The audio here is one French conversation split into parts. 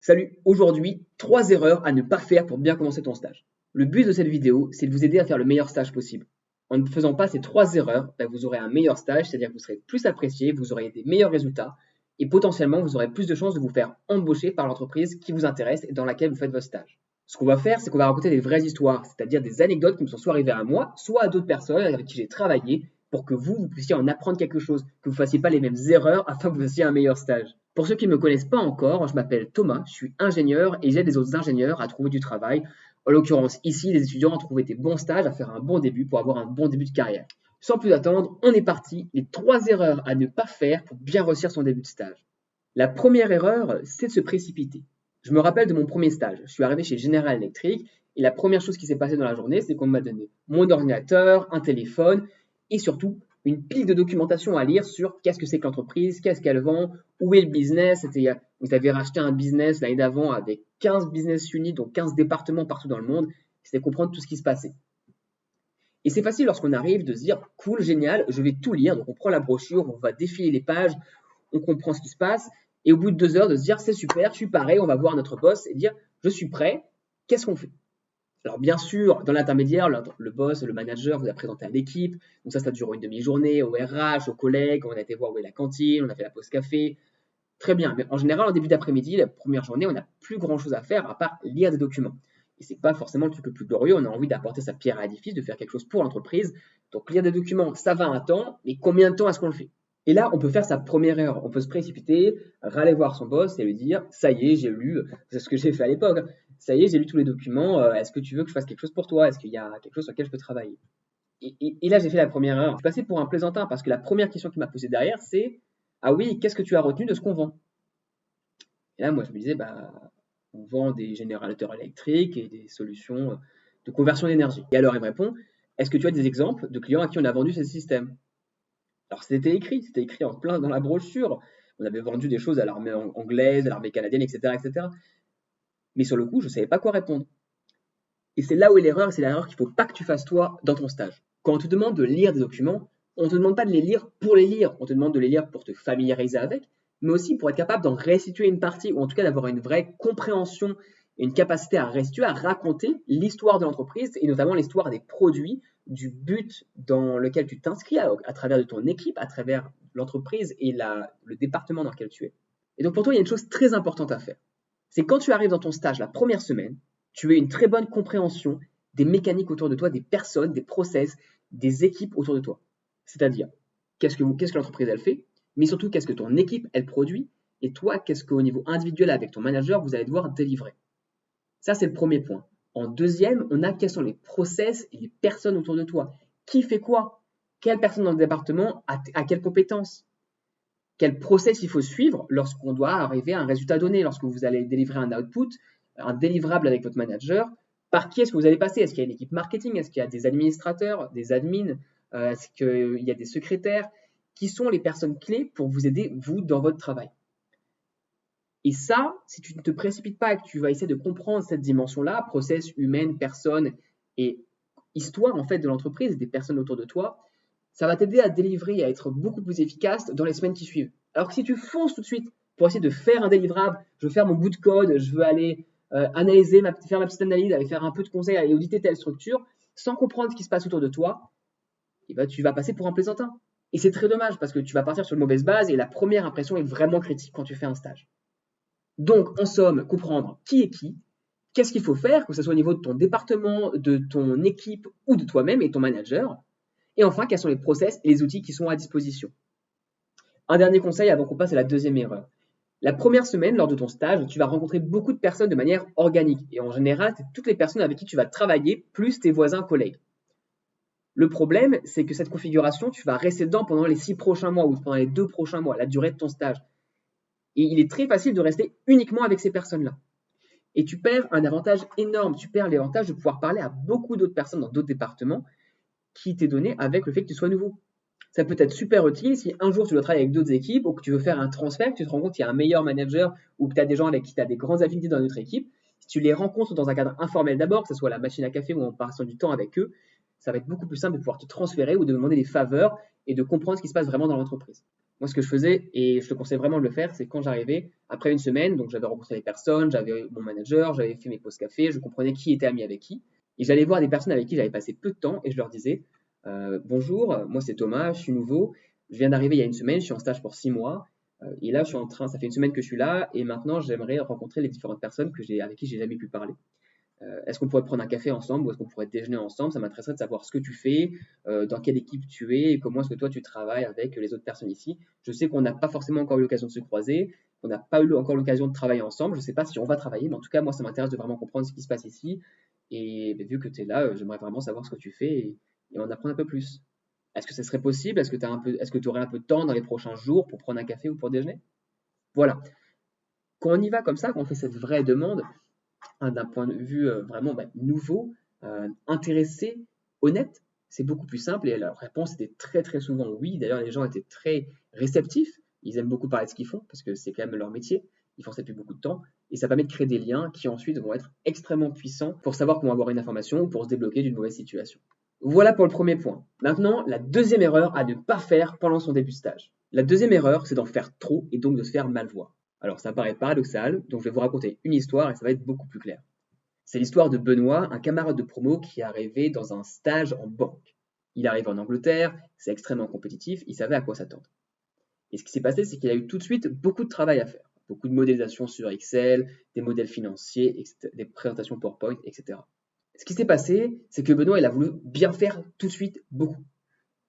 Salut, aujourd'hui, 3 erreurs à ne pas faire pour bien commencer ton stage. Le but de cette vidéo, c'est de vous aider à faire le meilleur stage possible. En ne faisant pas ces 3 erreurs, vous aurez un meilleur stage, c'est-à-dire que vous serez plus apprécié, vous aurez des meilleurs résultats et potentiellement vous aurez plus de chances de vous faire embaucher par l'entreprise qui vous intéresse et dans laquelle vous faites votre stage. Ce qu'on va faire, c'est qu'on va raconter des vraies histoires, c'est-à-dire des anecdotes qui me sont soit arrivées à moi, soit à d'autres personnes avec qui j'ai travaillé pour que vous puissiez en apprendre quelque chose, que vous ne fassiez pas les mêmes erreurs afin que vous fassiez un meilleur stage. Pour ceux qui ne me connaissent pas encore, je m'appelle Thomas, je suis ingénieur et j'aide les autres ingénieurs à trouver du travail. En l'occurrence, ici, les étudiants à trouver des bons stages, à faire un bon début pour avoir un bon début de carrière. Sans plus attendre, on est parti. Les 3 erreurs à ne pas faire pour bien réussir son début de stage. La première erreur, c'est de se précipiter. Je me rappelle de mon premier stage. Je suis arrivé chez General Electric et la première chose qui s'est passée dans la journée, c'est qu'on m'a donné mon ordinateur, un téléphone et surtout une pile de documentation à lire sur qu'est-ce que c'est que l'entreprise, qu'est-ce qu'elle vend, où est le business. Vous avez racheté un business l'année d'avant avec 15 business units, donc 15 départements partout dans le monde. C'était comprendre tout ce qui se passait. Et c'est facile lorsqu'on arrive de se dire cool, génial, je vais tout lire. Donc on prend la brochure, on va défiler les pages, on comprend ce qui se passe. Et au bout de 2 heures, de se dire c'est super, je suis pareil, on va voir notre boss et dire je suis prêt, qu'est-ce qu'on fait? Alors bien sûr, dans l'intermédiaire, le boss, le manager vous a présenté à l'équipe, donc ça dure une demi-journée, au RH, aux collègues, on a été voir où est la cantine, on a fait la pause café, très bien. Mais en général, en début d'après-midi, la première journée, on n'a plus grand-chose à faire à part lire des documents. Et c'est pas forcément le truc le plus glorieux, on a envie d'apporter sa pierre à l'édifice, de faire quelque chose pour l'entreprise. Donc lire des documents, ça va un temps, mais combien de temps est-ce qu'on le fait? Et là, on peut faire sa première erreur. On peut se précipiter, râler voir son boss et lui dire ça y est, j'ai lu, c'est ce que j'ai fait à l'époque, hein. Ça y est, j'ai lu tous les documents, est-ce que tu veux que je fasse quelque chose pour toi? Est-ce qu'il y a quelque chose sur lequel je peux travailler? Et là, j'ai fait la première erreur. Je suis passé pour un plaisantin parce que la première question qu'il m'a posée derrière, c'est ah oui, qu'est-ce que tu as retenu de ce qu'on vend? Et là, moi, je me disais bah, on vend des générateurs électriques et des solutions de conversion d'énergie. Et alors, il me répond est-ce que tu as des exemples de clients à qui on a vendu ces systèmes? Alors c'était écrit en plein dans la brochure. On avait vendu des choses à l'armée anglaise, à l'armée canadienne, etc., etc. Mais sur le coup, je ne savais pas quoi répondre. Et c'est là où est l'erreur, c'est l'erreur qu'il ne faut pas que tu fasses toi dans ton stage. Quand on te demande de lire des documents, on ne te demande pas de les lire pour les lire, on te demande de les lire pour te familiariser avec, mais aussi pour être capable d'en restituer une partie, ou en tout cas d'avoir une vraie compréhension et une capacité à restituer, à raconter l'histoire de l'entreprise, et notamment l'histoire des produits, du but dans lequel tu t'inscris, à travers de ton équipe, à travers l'entreprise et le département dans lequel tu es. Et donc pour toi, il y a une chose très importante à faire. C'est quand tu arrives dans ton stage la première semaine, tu aies une très bonne compréhension des mécaniques autour de toi, des personnes, des process, des équipes autour de toi. C'est-à-dire, qu'est-ce que l'entreprise elle fait, mais surtout qu'est-ce que ton équipe elle produit, et toi, qu'est-ce qu'au niveau individuel avec ton manager, vous allez devoir délivrer. Ça, c'est le premier point. En deuxième, on a quels sont les process et les personnes autour de toi. Qui fait quoi? Quelle personne dans le département a quelles compétences? Quel process il faut suivre lorsqu'on doit arriver à un résultat donné, lorsque vous allez délivrer un output, un délivrable avec votre manager, par qui est-ce que vous allez passer? Est-ce qu'il y a une équipe marketing? Est-ce qu'il y a des administrateurs, des admins? Est-ce qu'il y a des secrétaires? Qui sont les personnes clés pour vous aider, vous, dans votre travail? Et ça, si tu ne te précipites pas et que tu vas essayer de comprendre cette dimension-là, process, humaine, personne et histoire en fait de l'entreprise et des personnes autour de toi, ça va t'aider à délivrer et à être beaucoup plus efficace dans les semaines qui suivent. Alors que si tu fonces tout de suite pour essayer de faire un délivrable, je veux faire mon bout de code, je veux aller analyser, faire ma petite analyse, aller faire un peu de conseil, aller auditer telle structure, sans comprendre ce qui se passe autour de toi, et ben, tu vas passer pour un plaisantin. Et c'est très dommage parce que tu vas partir sur une mauvaise base et la première impression est vraiment critique quand tu fais un stage. Donc, en somme, comprendre qui est qui, qu'est-ce qu'il faut faire, que ce soit au niveau de ton département, de ton équipe ou de toi-même et ton manager. Et enfin, quels sont les process et les outils qui sont à disposition. Un dernier conseil avant qu'on passe à la deuxième erreur. La première semaine, lors de ton stage, tu vas rencontrer beaucoup de personnes de manière organique. Et en général, c'est toutes les personnes avec qui tu vas travailler, plus tes voisins collègues. Le problème, c'est que cette configuration, tu vas rester dedans pendant les 6 prochains mois ou pendant les 2 prochains mois, la durée de ton stage. Et il est très facile de rester uniquement avec ces personnes-là. Et tu perds un avantage énorme. Tu perds l'avantage de pouvoir parler à beaucoup d'autres personnes dans d'autres départements qui t'est donné avec le fait que tu sois nouveau. Ça peut être super utile si un jour tu dois travailler avec d'autres équipes ou que tu veux faire un transfert, que tu te rends compte qu'il y a un meilleur manager ou que tu as des gens avec qui tu as des grandes affinités dans notre équipe. Si tu les rencontres dans un cadre informel d'abord, que ce soit à la machine à café ou en passant du temps avec eux, ça va être beaucoup plus simple de pouvoir te transférer ou de demander des faveurs et de comprendre ce qui se passe vraiment dans l'entreprise. Moi, ce que je faisais, et je te conseille vraiment de le faire, c'est quand j'arrivais, après une semaine, donc j'avais rencontré les personnes, j'avais mon manager, j'avais fait mes pauses café, je comprenais qui était ami avec qui, et j'allais voir des personnes avec qui j'avais passé peu de temps, et je leur disais, bonjour, moi c'est Thomas, je suis nouveau, je viens d'arriver il y a une semaine, je suis en stage pour 6 mois, et là je suis en train, ça fait une semaine que je suis là, et maintenant j'aimerais rencontrer les différentes personnes avec qui j'ai jamais pu parler. Est-ce qu'on pourrait prendre un café ensemble ou est-ce qu'on pourrait déjeuner ensemble? Ça m'intéresserait de savoir ce que tu fais, dans quelle équipe tu es et comment est-ce que toi tu travailles avec les autres personnes ici. Je sais qu'on n'a pas forcément encore eu l'occasion de se croiser, on n'a pas eu encore l'occasion de travailler ensemble. Je ne sais pas si on va travailler, mais en tout cas, moi, ça m'intéresse de vraiment comprendre ce qui se passe ici. Et vu que tu es là, j'aimerais vraiment savoir ce que tu fais et en apprendre un peu plus. Est-ce que ce serait possible? Est-ce que tu aurais un peu de temps dans les prochains jours pour prendre un café ou pour déjeuner? Voilà. Quand on y va comme ça, quand on fait cette vraie demande, d'un point de vue vraiment nouveau, intéressé, honnête, c'est beaucoup plus simple. Et la réponse était très très souvent oui. D'ailleurs, les gens étaient très réceptifs. Ils aiment beaucoup parler de ce qu'ils font parce que c'est quand même leur métier. Ils font ça depuis beaucoup de temps. Et ça permet de créer des liens qui ensuite vont être extrêmement puissants pour savoir comment avoir une information ou pour se débloquer d'une mauvaise situation. Voilà pour le premier point. Maintenant, la deuxième erreur à ne pas faire pendant son début de stage. La deuxième erreur, c'est d'en faire trop et donc de se faire mal voir. Alors ça paraît paradoxal, donc je vais vous raconter une histoire et ça va être beaucoup plus clair. C'est l'histoire de Benoît, un camarade de promo qui est arrivé dans un stage en banque. Il arrive en Angleterre, c'est extrêmement compétitif, il savait à quoi s'attendre. Et ce qui s'est passé, c'est qu'il a eu tout de suite beaucoup de travail à faire. Beaucoup de modélisation sur Excel, des modèles financiers, des présentations PowerPoint, etc. Ce qui s'est passé, c'est que Benoît, il a voulu bien faire tout de suite beaucoup.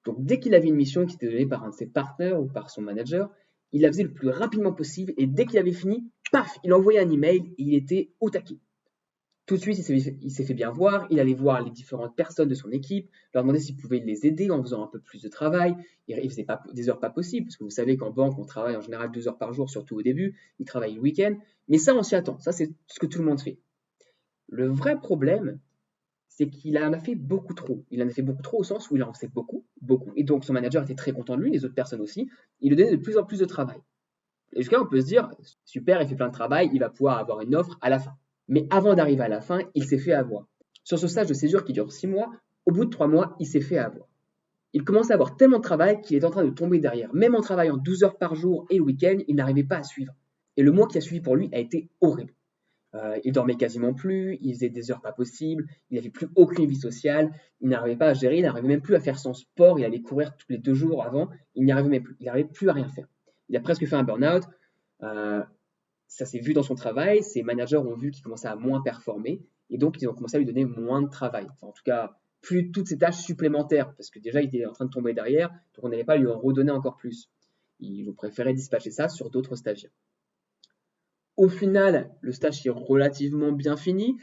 Donc dès qu'il avait une mission qui était donnée par un de ses partenaires ou par son manager, il la faisait le plus rapidement possible et dès qu'il avait fini, paf, il envoyait un email et il était au taquet. Tout de suite, il s'est fait bien voir, il allait voir les différentes personnes de son équipe, leur demander s'il pouvait les aider en faisant un peu plus de travail. Il faisait pas des heures pas possibles, parce que vous savez qu'en banque, on travaille en général 2 heures par jour, surtout au début, il travaille le week-end, mais ça, on s'y attend, ça c'est ce que tout le monde fait. Le vrai problème, c'est qu'il en a fait beaucoup trop. Il en a fait beaucoup trop au sens où il en fait beaucoup, beaucoup. Et donc son manager était très content de lui, les autres personnes aussi. Il lui donnait de plus en plus de travail. Et jusqu'à là, on peut se dire, super, il fait plein de travail, il va pouvoir avoir une offre à la fin. Mais avant d'arriver à la fin, il s'est fait avoir. Sur ce stage de césure qui dure 6 mois, au bout de 3 mois, il s'est fait avoir. Il commençait à avoir tellement de travail qu'il est en train de tomber derrière. Même en travaillant 12 heures par jour et le week-end, il n'arrivait pas à suivre. Et le mois qui a suivi pour lui a été horrible. Il dormait quasiment plus, il faisait des heures pas possibles, il n'avait plus aucune vie sociale, il n'arrivait pas à gérer, il n'arrivait même plus à faire son sport, il allait courir tous les 2 jours avant, il n'y arrivait même plus, il n'arrivait plus à rien faire. Il a presque fait un burn-out, ça s'est vu dans son travail, ses managers ont vu qu'il commençait à moins performer, et donc ils ont commencé à lui donner moins de travail. Enfin, en tout cas, plus toutes ces tâches supplémentaires, parce que déjà il était en train de tomber derrière, donc on n'allait pas lui en redonner encore plus. Ils ont préféré dispatcher ça sur d'autres stagiaires. Au final, le stage est relativement bien fini,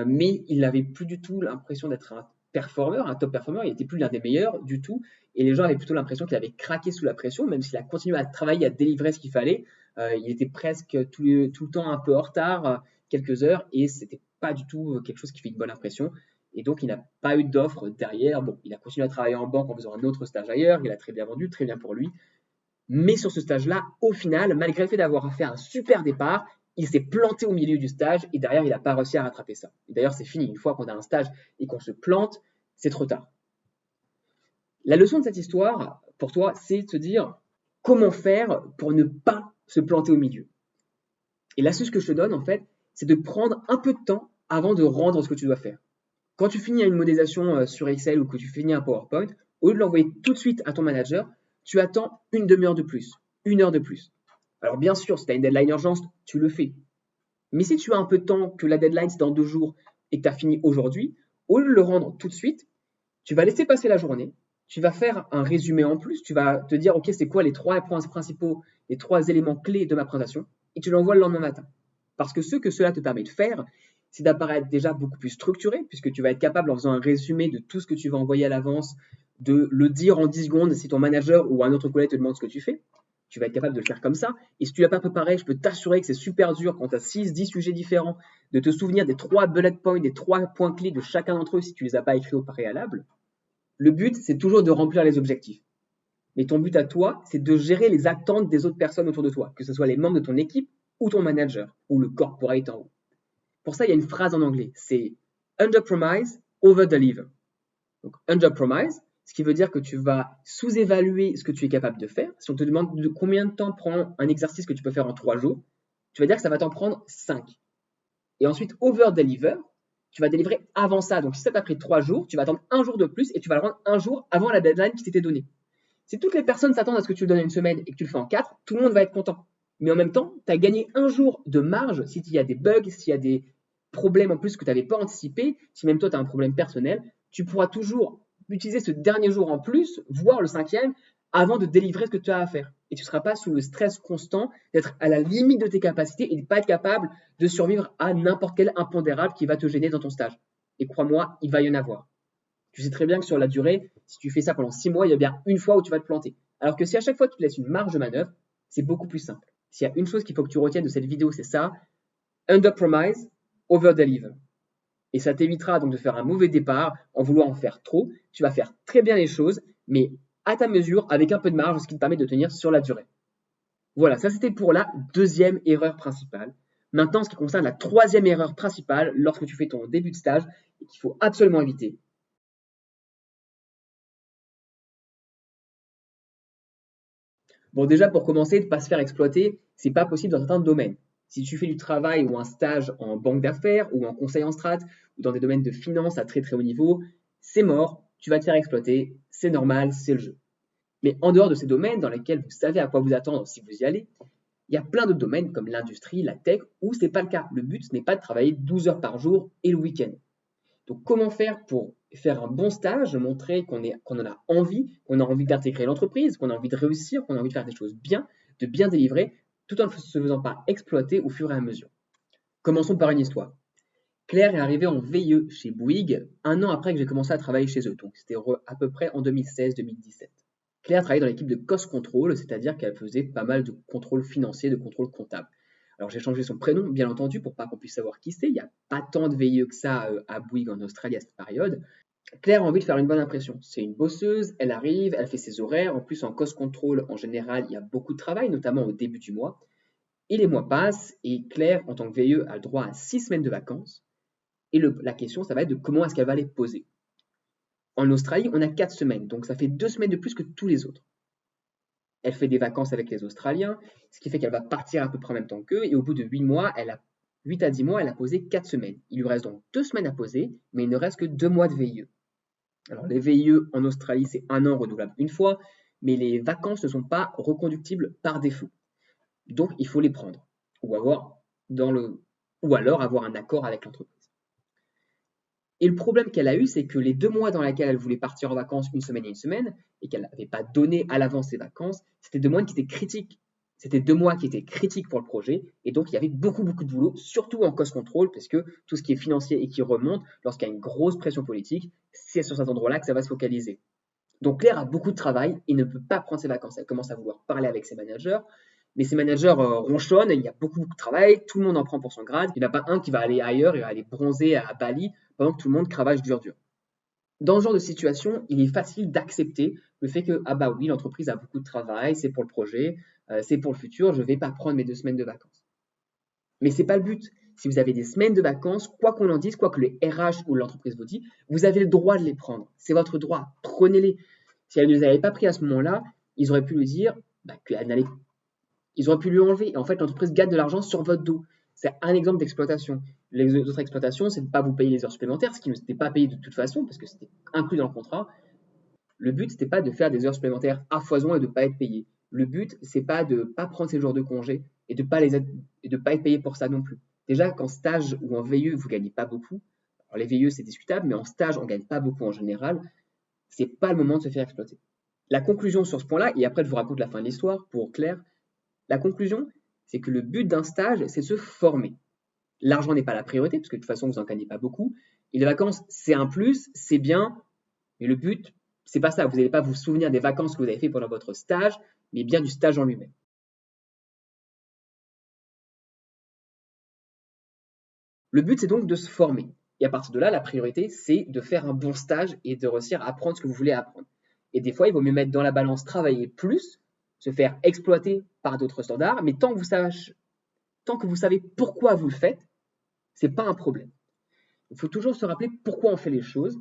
mais il n'avait plus du tout l'impression d'être un performeur, un top performeur, il n'était plus l'un des meilleurs du tout, et les gens avaient plutôt l'impression qu'il avait craqué sous la pression, même s'il a continué à travailler, à délivrer ce qu'il fallait, il était presque tout le temps un peu en retard, quelques heures, et c'était pas du tout quelque chose qui fait une bonne impression, et donc il n'a pas eu d'offre derrière. Bon, il a continué à travailler en banque en faisant un autre stage ailleurs, il a très bien vendu, très bien pour lui, mais sur ce stage-là, au final, malgré le fait d'avoir fait un super départ, il s'est planté au milieu du stage et derrière, il n'a pas réussi à rattraper ça. D'ailleurs, c'est fini. Une fois qu'on a un stage et qu'on se plante, c'est trop tard. La leçon de cette histoire, pour toi, c'est de se dire comment faire pour ne pas se planter au milieu. Et l'astuce que je te donne, en fait, c'est de prendre un peu de temps avant de rendre ce que tu dois faire. Quand tu finis une modélisation sur Excel ou que tu finis un PowerPoint, au lieu de l'envoyer tout de suite à ton manager, tu attends une demi-heure de plus, 1 heure de plus. Alors bien sûr, si tu as une deadline urgence, tu le fais. Mais si tu as un peu de temps, que la deadline c'est dans 2 jours et que tu as fini aujourd'hui, au lieu de le rendre tout de suite, tu vas laisser passer la journée, tu vas faire un résumé en plus, tu vas te dire, ok, c'est quoi les 3 points principaux, les 3 éléments clés de ma présentation, et tu l'envoies le lendemain matin. Parce que ce que cela te permet de faire, c'est d'apparaître déjà beaucoup plus structuré, puisque tu vas être capable, en faisant un résumé de tout ce que tu vas envoyer à l'avance, de le dire en 10 secondes si ton manager ou un autre collègue te demande ce que tu fais. Tu vas être capable de le faire comme ça. Et si tu ne l'as pas préparé, je peux t'assurer que c'est super dur quand tu as 6-10 sujets différents de te souvenir des 3 bullet points, des 3 points clés de chacun d'entre eux si tu ne les as pas écrits au préalable. Le but, c'est toujours de remplir les objectifs. Mais ton but à toi, c'est de gérer les attentes des autres personnes autour de toi, que ce soit les membres de ton équipe ou ton manager, ou le corporate en haut. Pour ça, il y a une phrase en anglais, c'est « under-promise, over-deliver ». Donc, under-promise, Ce qui veut dire que tu vas sous-évaluer ce que tu es capable de faire. Si on te demande de combien de temps prend un exercice que tu peux faire en 3 jours, tu vas dire que ça va t'en prendre 5. Et ensuite, over-deliver, tu vas délivrer avant ça. Donc, si ça t'a pris 3 jours, tu vas attendre un jour de plus et tu vas le rendre un jour avant la deadline qui t'était donnée. Si toutes les personnes s'attendent à ce que tu le donnes en une semaine et que tu le fais en 4, tout le monde va être content. Mais en même temps, tu as gagné un jour de marge s'il y a des bugs, s'il y a des problèmes en plus que tu n'avais pas anticipé, si même toi tu as un problème personnel, tu pourras toujours utiliser ce dernier jour en plus, voire le 5e, avant de délivrer ce que tu as à faire. Et tu ne seras pas sous le stress constant d'être à la limite de tes capacités et de ne pas être capable de survivre à n'importe quel impondérable qui va te gêner dans ton stage. Et crois-moi, il va y en avoir. Tu sais très bien que sur la durée, si tu fais ça pendant 6 mois, il y a bien une fois où tu vas te planter. Alors que si à chaque fois tu te laisses une marge de manœuvre, c'est beaucoup plus simple. S'il y a une chose qu'il faut que tu retiennes de cette vidéo, c'est ça, under-promise, over-deliver. Et ça t'évitera donc de faire un mauvais départ en vouloir en faire trop. Tu vas faire très bien les choses, mais à ta mesure, avec un peu de marge, ce qui te permet de tenir sur la durée. Voilà, ça c'était pour la deuxième erreur principale. Maintenant, ce qui concerne la troisième erreur principale lorsque tu fais ton début de stage et qu'il faut absolument éviter. Bon, déjà, pour commencer, de ne pas se faire exploiter, c'est pas possible dans certains domaines. Si tu fais du travail ou un stage en banque d'affaires ou en conseil en strat ou dans des domaines de finance à très très haut niveau, c'est mort, tu vas te faire exploiter, c'est normal, c'est le jeu. Mais en dehors de ces domaines dans lesquels vous savez à quoi vous attendre si vous y allez, il y a plein d'autres domaines comme l'industrie, la tech, où ce n'est pas le cas. Le but, ce n'est pas de travailler 12 heures par jour et le week-end. Donc, comment faire pour faire un bon stage, montrer qu'on en a envie d'intégrer l'entreprise, qu'on a envie de réussir, qu'on a envie de faire des choses bien, de bien délivrer, tout en ne se faisant pas exploiter au fur et à mesure. Commençons par une histoire. Claire est arrivée en VIE chez Bouygues 1 an après que j'ai commencé à travailler chez eux. Donc, c'était à peu près en 2016-2017. Claire travaillait dans l'équipe de cost control, c'est-à-dire qu'elle faisait pas mal de contrôle financier, de contrôle comptable. Alors j'ai changé son prénom, bien entendu, pour pas qu'on puisse savoir qui c'est. Il n'y a pas tant de VIE que ça à Bouygues en Australie à cette période. Claire a envie de faire une bonne impression. C'est une bosseuse, elle arrive, elle fait ses horaires. En plus, en cost control, en général, il y a beaucoup de travail, notamment au début du mois. Et les mois passent et Claire, en tant que VIE, a le droit à 6 semaines de vacances. Et la question, ça va être de comment est-ce qu'elle va les poser. En Australie, on a 4 semaines, donc ça fait 2 semaines de plus que tous les autres. Elle fait des vacances avec les Australiens, ce qui fait qu'elle va partir à peu près en même temps qu'eux, et au bout de 8 à 10 mois, elle a posé 4 semaines. Il lui reste donc 2 semaines à poser, mais il ne reste que 2 mois de VIE. Alors les VIE en Australie, c'est 1 an renouvelable une fois, mais les vacances ne sont pas reconductibles par défaut. Donc il faut les prendre, ou alors avoir un accord avec l'entreprise. Et le problème qu'elle a eu, c'est que les 2 mois dans lesquels elle voulait partir en vacances une semaine et une semaine, et qu'elle n'avait pas donné à l'avance ses vacances, c'était 2 mois qui étaient critiques. C'était 2 mois qui étaient critiques pour le projet, et donc il y avait beaucoup de boulot, surtout en cost control, parce que tout ce qui est financier et qui remonte, lorsqu'il y a une grosse pression politique, c'est sur cet endroit-là que ça va se focaliser. Donc Claire a beaucoup de travail et ne peut pas prendre ses vacances. Elle commence à vouloir parler avec ses managers, mais ses managers ronchonnent, il y a beaucoup de travail, tout le monde en prend pour son grade. Il n'y en a pas un qui va aller ailleurs, il va aller bronzer à Bali, pendant que tout le monde cravache dur. Dans ce genre de situation, il est facile d'accepter le fait que, ah bah oui, l'entreprise a beaucoup de travail, c'est pour le projet, c'est pour le futur, je ne vais pas prendre mes 2 semaines de vacances. Mais ce n'est pas le but. Si vous avez des semaines de vacances, quoi qu'on en dise, quoi que le RH ou l'entreprise vous dit, vous avez le droit de les prendre. C'est votre droit, prenez-les. Si elle ne les avait pas pris à ce moment-là, ils auraient pu lui dire ils auraient pu lui enlever. Et en fait, l'entreprise gagne de l'argent sur votre dos. C'est un exemple d'exploitation. Les autres exploitations, c'est de ne pas vous payer les heures supplémentaires, ce qui ne s'était pas payé de toute façon, parce que c'était inclus dans le contrat. Le but, ce n'était pas de faire des heures supplémentaires à foison et de ne pas être payé. Le but, c'est pas de ne pas prendre ces jours de congé et de ne pas être payé pour ça non plus. Déjà, qu'en stage ou en VIE, vous ne gagnez pas beaucoup. Alors, les VIE, c'est discutable, mais en stage, on ne gagne pas beaucoup en général. Ce n'est pas le moment de se faire exploiter. La conclusion sur ce point-là, et après, je vous raconte la fin de l'histoire pour Claire. La conclusion, c'est que le but d'un stage, c'est de se former. L'argent n'est pas la priorité, parce que de toute façon, vous n'en gagnez pas beaucoup. Et les vacances, c'est un plus, c'est bien, mais le but, c'est pas ça. Vous n'allez pas vous souvenir des vacances que vous avez fait pendant votre stage, mais bien du stage en lui-même. Le but, c'est donc de se former. Et à partir de là, la priorité, c'est de faire un bon stage et de réussir à apprendre ce que vous voulez apprendre. Et des fois, il vaut mieux mettre dans la balance travailler plus, se faire exploiter par d'autres standards, mais tant que vous savez pourquoi vous le faites, ce n'est pas un problème. Il faut toujours se rappeler pourquoi on fait les choses.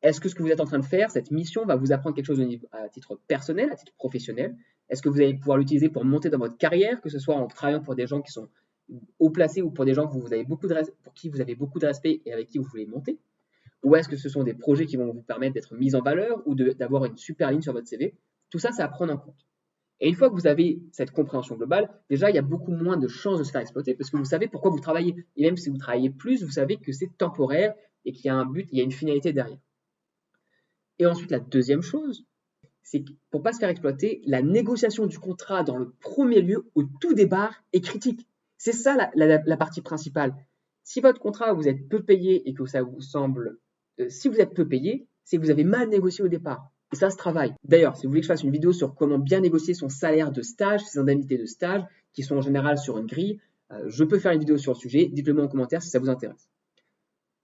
Est-ce que ce que vous êtes en train de faire, cette mission, va vous apprendre quelque chose à titre personnel, à titre professionnel? Est-ce que vous allez pouvoir l'utiliser pour monter dans votre carrière, que ce soit en travaillant pour des gens qui sont haut placés ou pour des gens que vous avez pour qui vous avez beaucoup de respect et avec qui vous voulez monter? Ou est-ce que ce sont des projets qui vont vous permettre d'être mis en valeur ou d'avoir une super ligne sur votre CV? Tout ça, c'est à prendre en compte. Et une fois que vous avez cette compréhension globale, déjà, il y a beaucoup moins de chances de se faire exploiter parce que vous savez pourquoi vous travaillez. Et même si vous travaillez plus, vous savez que c'est temporaire et qu'il y a un but, il y a une finalité derrière. Et ensuite, la deuxième chose, c'est que pour ne pas se faire exploiter, la négociation du contrat dans le premier lieu, au tout départ, est critique. C'est ça la partie principale. Si votre contrat, vous êtes peu payé et que ça vous semble... si vous êtes peu payé, c'est que vous avez mal négocié au départ. Et ça se travaille. D'ailleurs, si vous voulez que je fasse une vidéo sur comment bien négocier son salaire de stage, ses indemnités de stage, qui sont en général sur une grille, je peux faire une vidéo sur le sujet. Dites-le moi en commentaire si ça vous intéresse.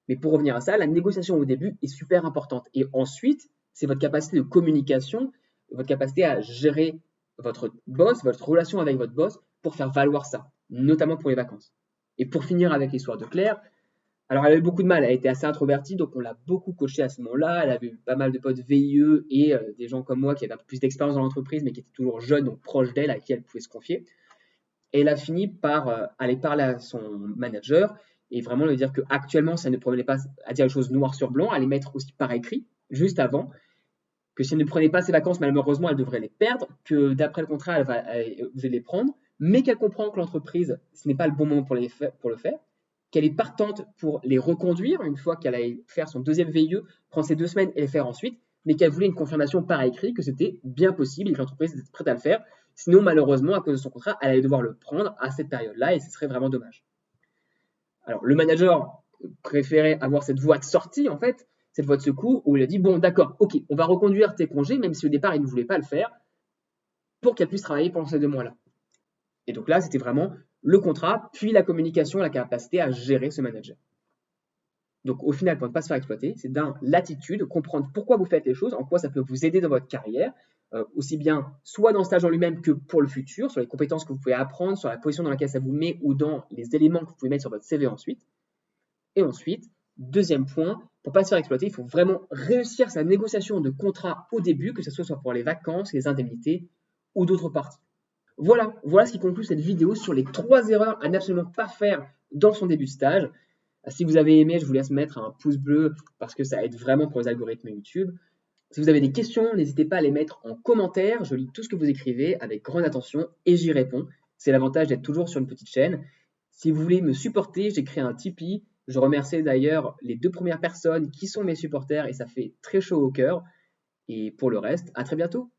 Mais pour revenir à ça, la négociation au début est super importante. Et ensuite, c'est votre capacité de communication, votre capacité à gérer votre boss, votre relation avec votre boss pour faire valoir ça, notamment pour les vacances. Et pour finir avec l'histoire de Claire, alors elle a eu beaucoup de mal, elle était assez introvertie, donc on l'a beaucoup coachée à ce moment-là. Elle avait eu pas mal de potes VIE et des gens comme moi qui avaient un peu plus d'expérience dans l'entreprise, mais qui étaient toujours jeunes, donc proches d'elle, à qui elle pouvait se confier. Et elle a fini par aller parler à son manager et vraiment lui dire qu'actuellement, ça ne prenait pas à dire les choses noir sur blanc, à les mettre aussi par écrit, juste avant, que si elle ne prenait pas ses vacances, malheureusement, elle devrait les perdre, que d'après le contrat, vous allez les prendre, mais qu'elle comprend que l'entreprise, ce n'est pas le bon moment pour le faire, qu'elle est partante pour les reconduire une fois qu'elle allait faire son deuxième VIE, prendre ses 2 semaines et les faire ensuite, mais qu'elle voulait une confirmation par écrit que c'était bien possible et que l'entreprise était prête à le faire. Sinon, malheureusement, à cause de son contrat, elle allait devoir le prendre à cette période-là et ce serait vraiment dommage. Alors, le manager préférait avoir cette voie de sortie, en fait, cette voie de secours, où il a dit, bon, d'accord, ok, on va reconduire tes congés, même si au départ, il ne voulait pas le faire, pour qu'elle puisse travailler pendant ces 2 mois-là. Et donc là, c'était vraiment le contrat, puis la communication, la capacité à gérer ce manager. Donc au final, pour ne pas se faire exploiter, c'est l'attitude, comprendre pourquoi vous faites les choses, en quoi ça peut vous aider dans votre carrière, aussi bien soit dans le stage en lui-même que pour le futur, sur les compétences que vous pouvez apprendre, sur la position dans laquelle ça vous met ou dans les éléments que vous pouvez mettre sur votre CV ensuite. Et ensuite, deuxième point, pour ne pas se faire exploiter, il faut vraiment réussir sa négociation de contrat au début, que ce soit pour les vacances, les indemnités ou d'autres parties. Voilà ce qui conclut cette vidéo sur les 3 erreurs à n'absolument pas faire dans son début de stage. Si vous avez aimé, je vous laisse mettre un pouce bleu parce que ça aide vraiment pour les algorithmes YouTube. Si vous avez des questions, n'hésitez pas à les mettre en commentaire. Je lis tout ce que vous écrivez avec grande attention et j'y réponds. C'est l'avantage d'être toujours sur une petite chaîne. Si vous voulez me supporter, j'ai créé un Tipeee. Je remercie d'ailleurs les 2 premières personnes qui sont mes supporters et ça fait très chaud au cœur. Et pour le reste, à très bientôt.